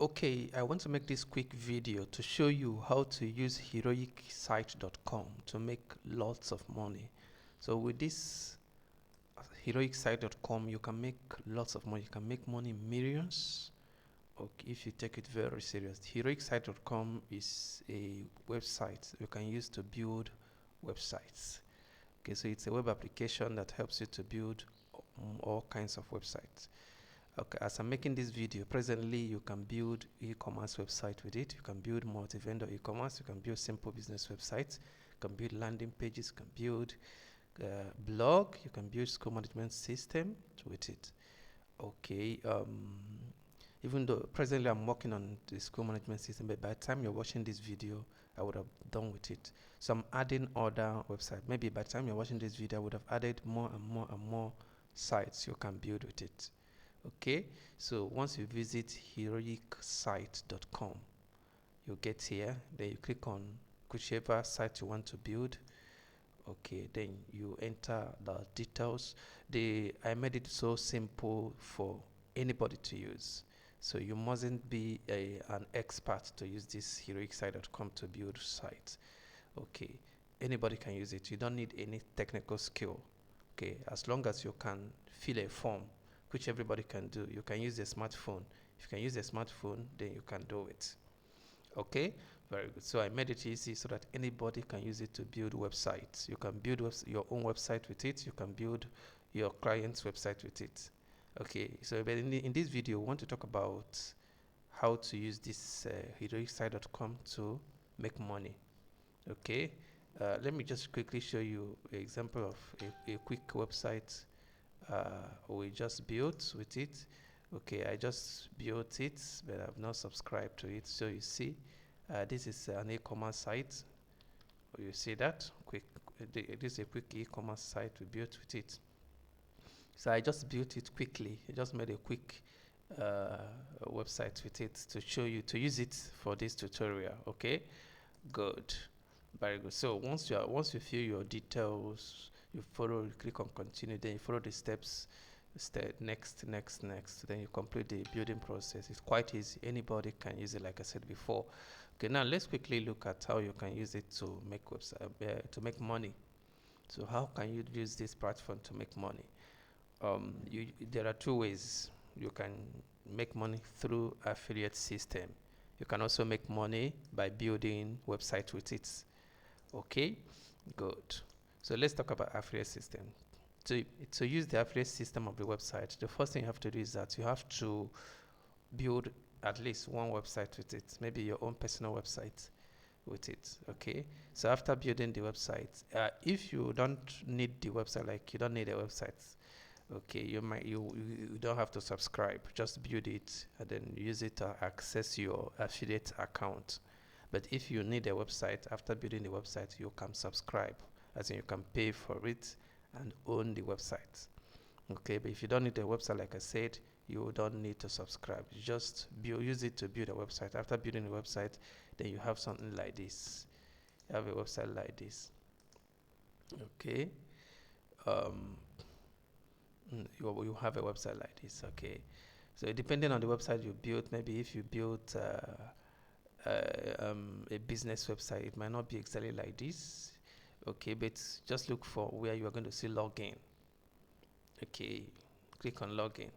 Okay, I want to make this quick video to show you how to use heroicsite.com to make lots of money. So with this heroicsite.com, you can make lots of money. You can make money millions. Okay, if you take it very serious. Heroicsite.com is a website you can use to build websites. Okay, so it's a web application that helps you to build all kinds of websites. Okay, as I'm making this video, presently you can build e-commerce website with it. You can build multi-vendor e-commerce. You can build simple business websites. You can build landing pages. You can build blog. You can build school management system with it. Okay. Even though presently I'm working on the school management system, but by the time you're watching this video, I would have done with it. So I'm adding other websites. Maybe by the time you're watching this video, I would have added more and more and more sites you can build with it. Okay, so once you visit heroicsite.com, you get here, then you click on whichever site you want to build. Okay, then you enter the details. I made it so simple for anybody to use, so you mustn't be an expert to use this heroicsite.com to build sites. Okay, anybody can use it. You don't need any technical skill. Okay, as long as you can fill a form, which everybody can do. You can use a smartphone. If you can use a smartphone, then you can do it. Okay, very good. So I made it easy so that anybody can use it to build websites. You can build your own website with it. You can build your client's website with it. Okay, so but in this video, we want to talk about how to use this heroicsite.com to make money. Okay, let me just quickly show you an example of a quick website we just built with it. Okay, I just built it, but I've not subscribed to it. So you see, this is an e-commerce site. You see that quick. This is a quick e-commerce site we built with it. So I just built it quickly. I just made a quick website with it to show you to use it for this tutorial. Okay, good, very good. So once you fill your details, you follow, you click on continue, then you follow the steps. Next, then you complete the building process. It's quite easy. Anybody can use it, like I said before. Okay, now let's quickly look at how you can use it to make to make money. So how can you use this platform to make money? There are two ways you can make money through affiliate system. You can also make money by building websites with it. Okay, good. So let's talk about affiliate system. To use the affiliate system of the website, the first thing you have to do is that you have to build at least one website with it, maybe your own personal website with it. Okay, so after building the website, if you don't need the website, like you don't need a website, okay, you don't have to subscribe, just build it and then use it to access your affiliate account. But if you need a website, after building the website, you can subscribe, as in you can pay for it and own the website. Okay, but if you don't need a website, like I said, you don't need to subscribe. You just use it to build a website. After building a website, then you have something like this. You have a website like this. Okay, you have a website like this. Okay, so depending on the website you built, maybe if you built a business website, it might not be exactly like this. Okay, but just look for where you are going to see login. Okay, click on login.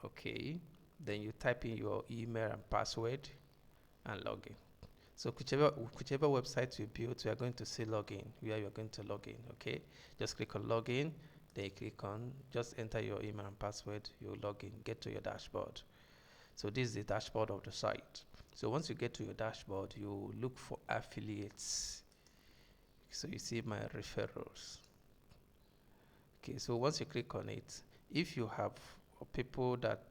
Okay, then you type in your email and password and login. So whichever website you built, you are going to see login, where you are going to log in. Okay, just click on login, then you click on, just enter your email and password, you log in, get to your dashboard. So this is the dashboard of the site. So once you get to your dashboard, you look for affiliates. So you see my referrals. Okay, so once you click on it, if you have people that,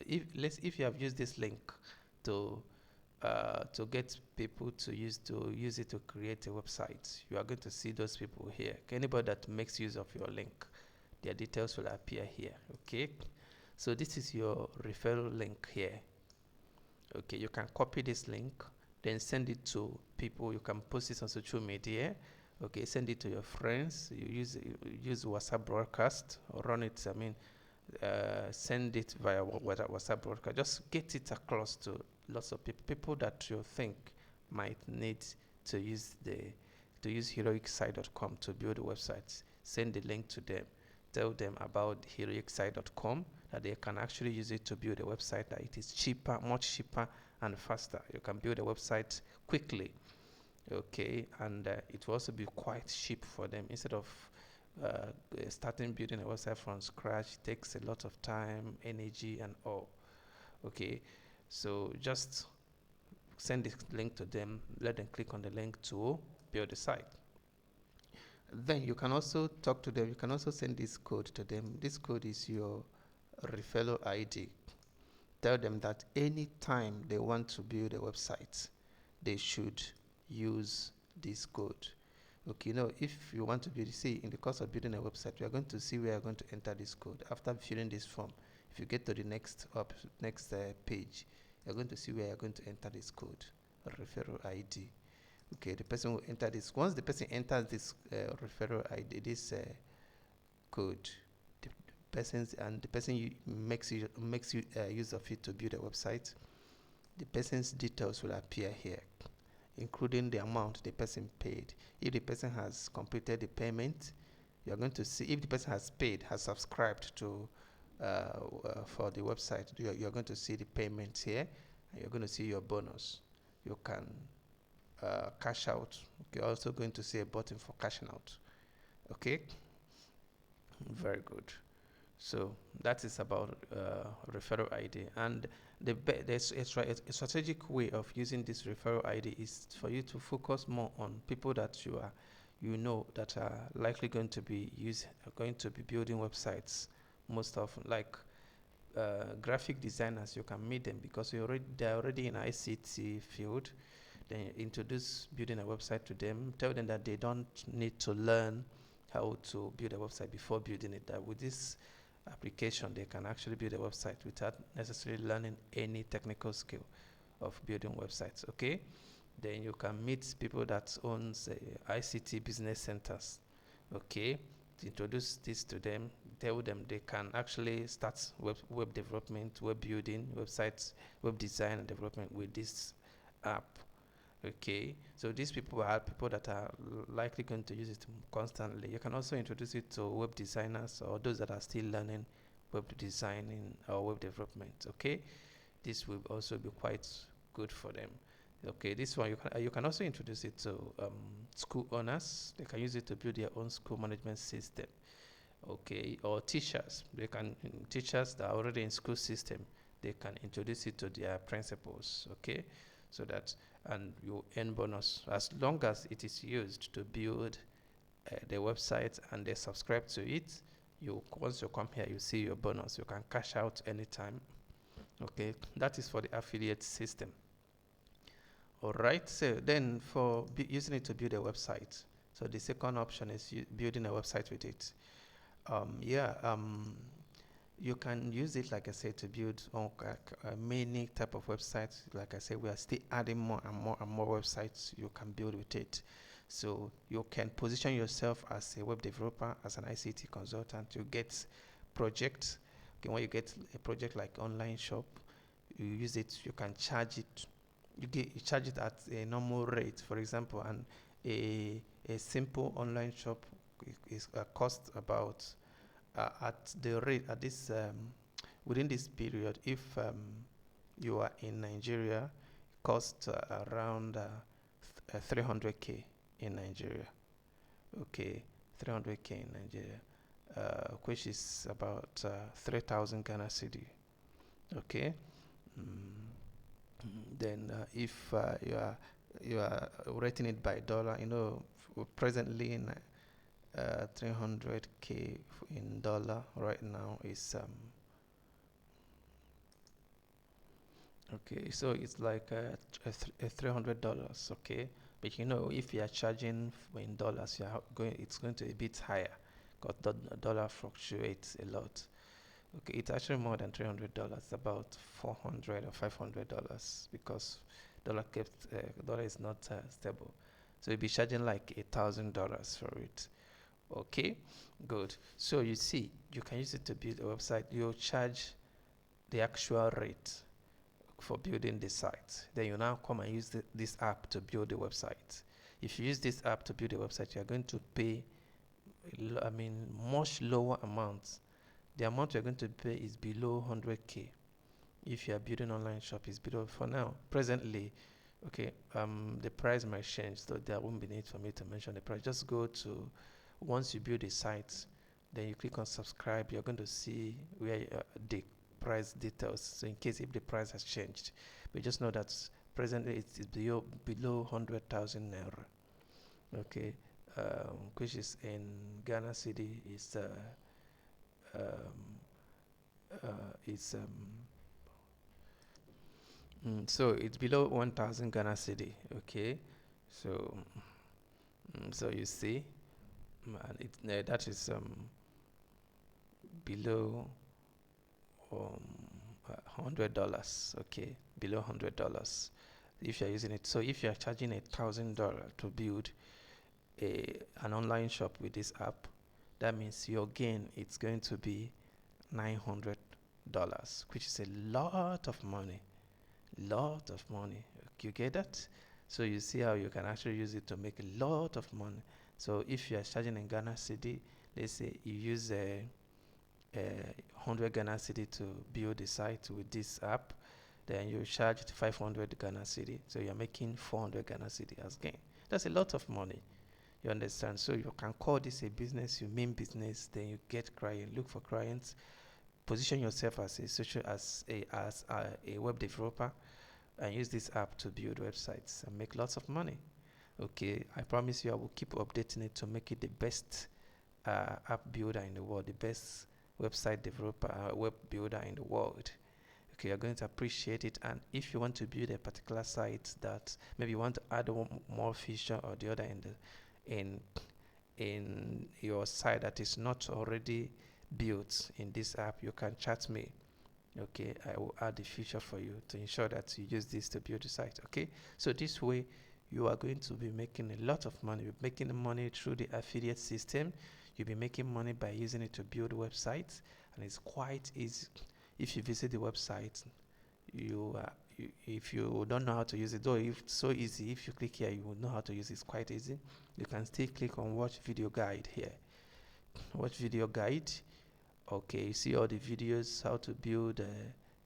if you have used this link to get people to use it to create a website, you are going to see those people here. Anybody that makes use of your link, their details will appear here. Okay, so this is your referral link here. Okay, you can copy this link, then send it to people. You can post it on social media. Okay, send it to your friends. You use WhatsApp broadcast or run it. send it via WhatsApp broadcast. Just get it across to lots of people that you think might need to use heroicsite.com to build a website. Send the link to them. Tell them about heroicsite.com, that they can actually use it to build a website, that it is cheaper, much cheaper and faster. You can build a website quickly, okay, and it will also be quite cheap for them. Instead of starting building a website from scratch, it takes a lot of time, energy and all, okay. So just send this link to them, let them click on the link to build the site. Then you can also talk to them. You can also send this code to them. This code is your referral ID. Tell them that anytime they want to build a website, they should use this code. Okay, now if you want to build, see, in the course of building a website, we are going to see where you're going to enter this code. After filling this form, if you get to the next page, you're going to see where you're going to enter this code, referral ID. Okay, the person will enter this. Once the person enters this referral ID, this code, the person makes use of it to build a website, the person's details will appear here, including the amount the person paid. If the person has completed the payment, you're going to see. If the person has paid, has subscribed to for the website, you're going to see the payment here, and you're going to see your bonus. You can cash out. You're also going to see a button for cashing out. Okay, very good. So that is about referral ID, and there's a strategic way of using this referral ID is for you to focus more on people that you know that are likely going to be building websites most often, like graphic designers. You can meet them because they're already in ICT field. Then introduce building a website to them. Tell them that they don't need to learn how to build a website before building it. That with this application, they can actually build a website without necessarily learning any technical skill of building websites. Okay, then you can meet people that own ICT business centers. Okay, to introduce this to them, tell them they can actually start web development, web building, websites, web design and development with this app. Okay, so these people are people that are likely going to use it constantly. You can also introduce it to web designers or those that are still learning web designing or web development. Okay, this will also be quite good for them. Okay, this one you can also introduce it to school owners. They can use it to build their own school management system. Okay, or teachers. Teachers that are already in school system, they can introduce it to their principals. Okay, so that, and you earn bonus as long as it is used to build the website and they subscribe to it. Once you come here, you see your bonus. You can cash out anytime. Okay, that is for the affiliate system. All right, so then for using it to build a website, so the second option is building a website with it. You can use it, like I said, to build many type of websites. Like I said, we are still adding more and more and more websites you can build with it. So you can position yourself as a web developer, as an ICT consultant. You get projects. Okay, when you get a project like online shop, you use it. You can charge it. You charge it at a normal rate, for example, and a simple online shop is cost about at the rate at this within this period. If you are in Nigeria, it costs around 300k in Nigeria. Okay, 300k in Nigeria, which is about 3,000 Ghana cedi. Okay. Then if you are rating it by dollar, presently in 300k in dollar right now is okay, so it's like $300. Okay, but if you are charging in dollars, it's going to be a bit higher because the dollar fluctuates a lot. Okay, it's actually more than $300, about $400 or $500 because dollar is not stable. So you'll be charging like $1,000 for it. Okay, good. So you see, you can use it to build a website. You charge the actual rate for building the site. Then you now come and use this app to build the website. If you use this app to build a website, you are going to pay, much lower amounts. The amount you're going to pay is below 100K. If you are building online shop, is below for now. Presently, okay, the price might change, so there won't be need for me to mention the price. Just go to, once you build a site, then you click on subscribe. You're going to see where the price details. So in case if the price has changed, but just know that presently it's below 100,000 naira. Okay, which is in Ghana city is um, it's so it's below 1,000 Ghana city. Okay, so so you see, and that is below $100. Okay, below $100 if you're using it. So if you're charging $1,000 to build an online shop with this app, that means your gain it's going to be $900, which is a lot of money. Lot of money. You get that? So you see how you can actually use it to make a lot of money. So if you are charging in Ghana city, let's say you use a 100 Ghana city to build a site with this app, then you charge 500 Ghana city. So you're making 400 Ghana city as gain. That's a lot of money. You understand? So you can call this a business, you mean business, then you get client, look for clients, position yourself as a web developer, and use this app to build websites and make lots of money. Okay, I promise you I will keep updating it to make it the best app builder in the world, the best website developer, web builder in the world. Okay, you're going to appreciate it. And if you want to build a particular site that maybe you want to add one more feature or the other in your site that is not already built in this app, you can chat me. Okay, I will add the feature for you to ensure that you use this to build the site. Okay, so this way you are going to be making a lot of money. You're making money through the affiliate system. You'll be making money by using it to build websites, and it's quite easy. If you visit the website, if you don't know how to use it, though if it's so easy, if you click here you will know how to use it. It's quite easy. You can still click on watch video guide here. Watch video guide. Okay, you see all the videos how to build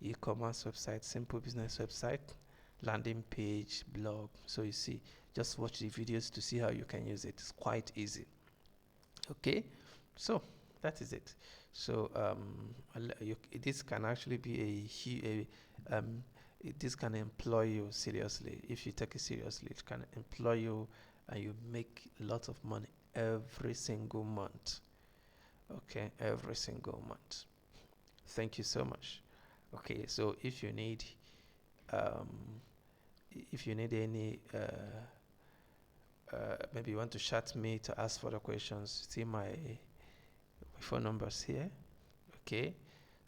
e-commerce website, simple business website, landing page, blog. So you see, just watch the videos to see how you can use it. It's quite easy. Okay, so that is it. So this can actually be this can employ you seriously. If you take it seriously, it can employ you and you make lots of money every single month. Okay, every single month. Thank you so much. Okay, so um, if you need any maybe you want to chat me to ask further questions, see my phone numbers here. Okay,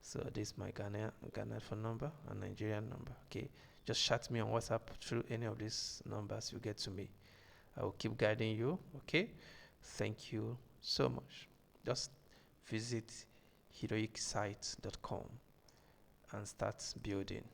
so this is my Ghana phone number and Nigerian number. Okay, just chat me on WhatsApp through any of these numbers you get to me. I will keep guiding you. Okay, thank you so much. Just visit heroicsite.com and start building.